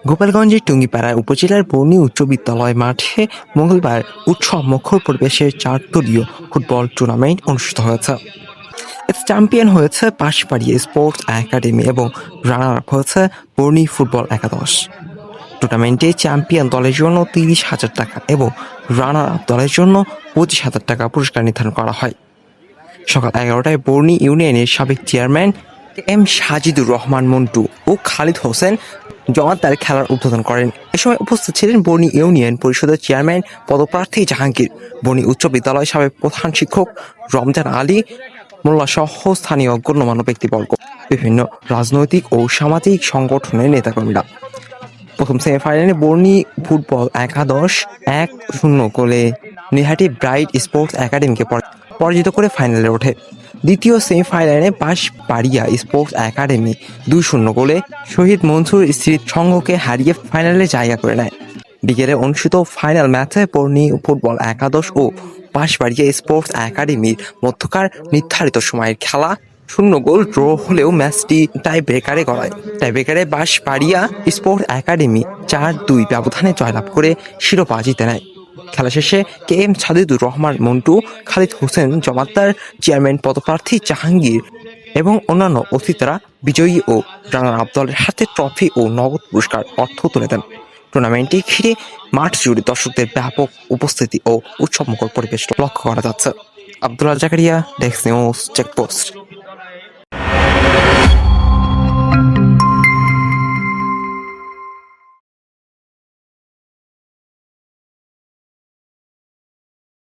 গোপালগঞ্জের টুঙ্গিপাড়ায় উপজেলার বর্ণী উচ্চ বিদ্যালয় মাঠে মঙ্গলবার উৎসব মুখর পরিবেশে 4 দলীয় ফুটবল টুর্নামেন্ট অনুষ্ঠিত হয়েছে। চ্যাম্পিয়ন হয়েছে পাশবাড়িয়া স্পোর্টস একাডেমি এবং রানার আপ হয়েছে বর্ণী ফুটবল একাদশ। টুর্নামেন্টে চ্যাম্পিয়ন দলের জন্য 30,000 টাকা এবং রানার আপ দলের জন্য 25,000 টাকা পুরস্কার নির্ধারণ করা হয়। সকাল 11টায় বর্ণী ইউনিয়নের সাবেক চেয়ারম্যান এম সাজিদুর রহমান মন্টু ও খালিদ হোসেন জমাদ্দার খেলার উদ্বোধন করেন। এ সময় উপস্থিত ছিলেন বর্ণী ইউনিয়ন পরিষদের চেয়ারম্যান পদপ্রার্থী জাহাঙ্গীর, বর্ণী উচ্চ বিদ্যালয় সাবেক প্রধান শিক্ষক রমজান আলী মোল্লা সহ স্থানীয় গণ্যমান্য ব্যক্তিবর্গ, বিভিন্ন রাজনৈতিক ও সামাজিক সংগঠনের নেতাকর্মীরা। প্রথম সেমিফাইনালে বর্ণী ফুটবল একাদশ 1-0 গোলে নিহাটি ব্রাইট স্পোর্টস একাডেমিকে পরাজিত করে ফাইনালে ওঠে। দ্বিতীয় সেমিফাইনালে বাঁশবাড়িয়া স্পোর্টস একাডেমি 2-0 গোলে শহীদ মনসুর স্মৃতি সংঘকে হারিয়ে ফাইনালে জায়গা করে নেয়। বিকেলে অনুষ্ঠিত ফাইনাল ম্যাচে বর্ণী ফুটবল একাদশ ও বাঁশবাড়িয়া স্পোর্টস একাডেমির মধ্যকার নির্ধারিত সময়ের খেলা 0 গোল ড্র হলেও ম্যাচটি টাই ব্রেকারে গড়ায়। টাই ব্রেকারে বাঁশবাড়িয়া স্পোর্টস একাডেমি 4-2 ব্যবধানে জয়লাভ করে শিরোপা জিতে নেয়। খেলা শেষে K M Sajidur Rahman Montu, Khalid Hossain Jamaddar, chairman পদপ্রার্থী জাহাঙ্গীর এবং অন্যান্য অতিথিরা বিজয়ী ও রানার আপ দলের হাতে ট্রফি ও নগদ পুরস্কার অর্থ তুলে দেন। টুর্নামেন্টটি ঘিরে মাঠ জুড়ে দর্শকদের ব্যাপক উপস্থিতি ও উৎসবমুখর পরিবেশ লক্ষ্য করা যাচ্ছে। Abdullah Zakaria, desk news, checkpost.